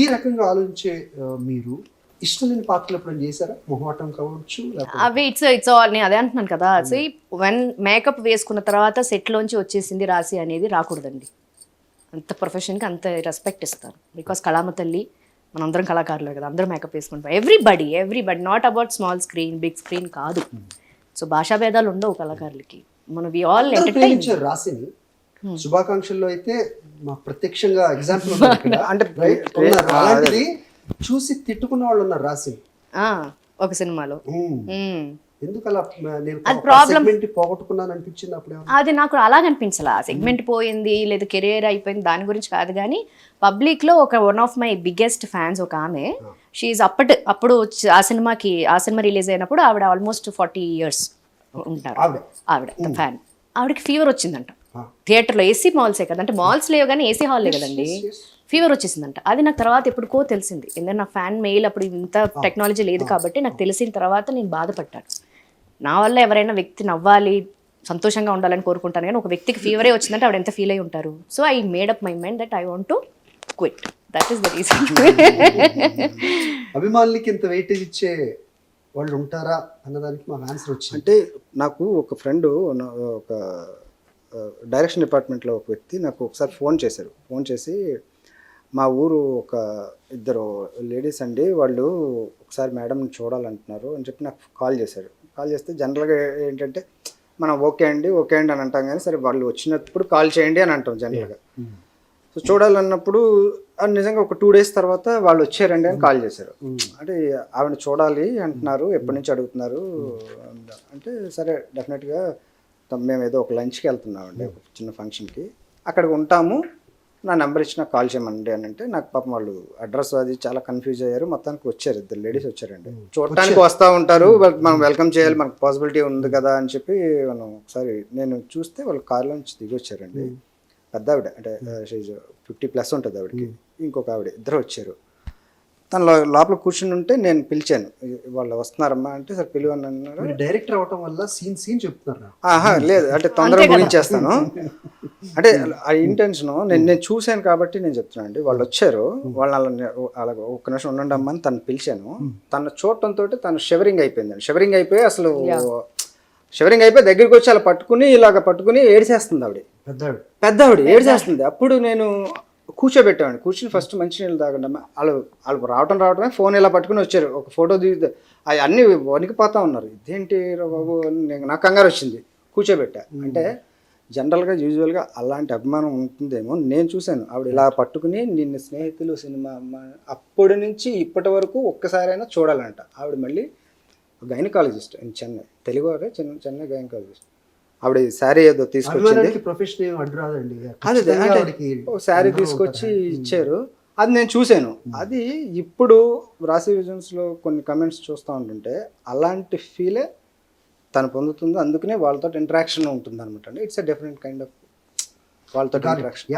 ఈ రకంగా ఆలోచించే మీరు ఇష్టం లేని పాత్రలు ఎప్పుడైనా చేశారా? మొహమాటం కావచ్చు, అవి ఇట్స్ ఆల్, నేను అదే అంటున్నాను కదా. సో వెన్ మేకప్ వేసుకున్న తర్వాత సెట్లోంచి వచ్చేసింది రాశి అనేది రాకూడదండి. అంత ప్రొఫెషన్కి అంత రెస్పెక్ట్ ఇస్తారు. బికాస్ కళామ తల్లి మనందరం కళాకారులే కదా, అందరూ మేకప్ వేసుకుంటాం. Everybody not about small screen big screen కాదు. సో భాషా భేదాలు ఉండవు కళాకారులకి. మనం వి ఆల్ ఎంటర్టైన్. రాశిని శుభాకాంక్షల్లో అయితే మా ప్రత్యక్షంగా ఎగ్జాంపుల్ అంటే అలాంటిది చూసి తిట్టుకున్న వాళ్ళు ఉన్నారు రాశిని ఒక సినిమాలో. ఎందుకు అలా అది ప్రాబ్లం పోగొట్టుకున్నాను అనిపించింది అప్పుడు? అది నాకు అలాగనిపించలా. సెగ్మెంట్ పోయింది లేదా కెరియర్ అయిపోయింది దాని గురించి కాదు, కానీ పబ్లిక్ లో ఒక one of my biggest fans ఒక ఆమె. షీఈ్ అప్పుడు ఆ సినిమా రిలీజ్ అయినప్పుడు ఆవిడ ఆల్మోస్ట్ 40 years ఉంటారు. ఆవిడ ఫ్యాన్. ఆవిడకి ఫీవర్ వచ్చిందంట థియేటర్లో. ఏసీ మాల్సే కదా, అంటే మాల్స్ లేవు కానీ ఏసీ హాల్లే కదండి. ఫీవర్ వచ్చేసిందంట. అది నాకు తర్వాత ఎప్పుడుకో తెలిసింది. ఎందుకంటే నా ఫ్యాన్ మెయిల్ అప్పుడు ఇంత టెక్నాలజీ లేదు కాబట్టి నాకు తెలిసిన తర్వాత నేను బాధపడ్డాను. నా వల్ల ఎవరైనా వ్యక్తి నవ్వాలి సంతోషంగా ఉండాలని కోరుకుంటాను, కానీ ఒక వ్యక్తికి ఫీవరే వచ్చిందంటే ఆవిడ ఎంత ఫీల్ అయి ఉంటారు. So I made up my mind that I want to quit. That is the reason. అభిమానులకి ఇంత వెయిటేజ్ ఇచ్చే వాళ్ళు ఉంటారా అన్నదానికి మా ఆన్సర్ వచ్చింది. అంటే నాకు ఒక ఫ్రెండ్, ఒక డైరెక్షన్ డిపార్ట్మెంట్లో ఒక వ్యక్తి నాకు ఒకసారి ఫోన్ చేసి మా ఊరు ఒక ఇద్దరు లేడీస్ అండి, వాళ్ళు ఒకసారి మేడంని చూడాలంటున్నారు అని చెప్పి నాకు కాల్ చేస్తే జనరల్గా ఏంటంటే మనం ఓకే అండి అని అంటాం, కానీ సరే వాళ్ళు వచ్చినప్పుడు కాల్ చేయండి అని అంటాం జనరల్గా. సో చూడాలన్నప్పుడు నిజంగా ఒక 2 days తర్వాత వాళ్ళు వచ్చారండి అని కాల్ చేశారు. అంటే ఆవిడ చూడాలి అంటున్నారు, ఎప్పటి నుంచి అడుగుతున్నారు అంటే సరే డెఫినెట్గా మేము ఏదో ఒక లంచ్కి వెళ్తున్నామండి, ఒక చిన్న ఫంక్షన్కి, అక్కడికి ఉంటాము, నా నెంబర్ ఇచ్చి నాకు కాల్ చేయమండి అని అంటే, నాకు పాపం వాళ్ళు అడ్రస్ అది చాలా కన్ఫ్యూజ్ అయ్యారు. మొత్తానికి వచ్చారు, 2 ladies వచ్చారండి. చూడటానికి వస్తూ ఉంటారు, మనం వెల్కమ్ చేయాలి, మనకు పాసిబిలిటీ ఉంది కదా అని చెప్పి మనం ఒకసారి నేను చూస్తే వాళ్ళు కార్లోంచి దిగి వచ్చారండి. పెద్ద ఆవిడ, అంటే 50+ ఉంటుంది ఆవిడకి, ఇంకొక ఆవిడ, ఇద్దరు వచ్చారు. తను లోపల కూర్చుని ఉంటే నేను పిలిచాను, వాళ్ళు వస్తున్నారమ్మా అంటే సరే పిలువని అన్నారు. డైరెక్టర్ అవటం వల్ల సీన్ చెప్తున్నారు? లేదు, అంటే తొందరగా గురించేస్తాను. అంటే ఆ ఇంటెన్షన్ నేను చూశాను కాబట్టి నేను చెప్తున్నాను అండి. వాళ్ళు వచ్చారు, వాళ్ళని అలాగ ఒక్క నిమిషం ఉండండి అమ్మా అని తను పిలిచాను. తను చూడటంతో తను షివరింగ్ అయిపోయిందండి. షివరింగ్ అయిపోయి దగ్గరికి వచ్చి అలా పట్టుకుని ఏడిసేస్తుంది ఆవిడ. పెద్ద ఆవిడ ఏడిసేస్తుంది. అప్పుడు నేను కూర్చోబెట్టామండి. కూర్చుని ఫస్ట్ మంచినీళ్ళు తాగండి అమ్మా. వాళ్ళు రావటమే ఫోన్ ఇలా పట్టుకుని వచ్చారు, ఒక ఫోటో దిగుతా, అవి అన్నీ వణికిపోతా ఉన్నారు. ఇదేంటి బాబు, నాకు కంగారు వచ్చింది, కూర్చోబెట్టా. అంటే జనరల్గా యూజువల్గా అలాంటి అభిమానం ఉంటుందేమో. నేను చూశాను ఆవిడ ఇలా పట్టుకుని నిన్న స్నేహితులు సినిమా అప్పటి నుంచి ఇప్పటి వరకు ఒక్కసారైనా చూడాలంట. ఆవిడ మళ్ళీ gynaecologist in Chennai, Telugu Chennai gynaecologist. ఆవిడ శారీ ఏదో తీసుకొచ్చింది, శారీ తీసుకొచ్చి ఇచ్చారు. అది నేను చూశాను. అది ఇప్పుడు రాశి విజన్స్లో కొన్ని కమెంట్స్ చూస్తూ ఉంటుంటే అలాంటి ఫీలే తను పొందుతుంది. అందుకనే వాళ్ళతో ఇంటరాక్షన్ ఉంటుంది అనమాట. It's a different kind of వాళ్ళతో ఇంటరాక్షన్.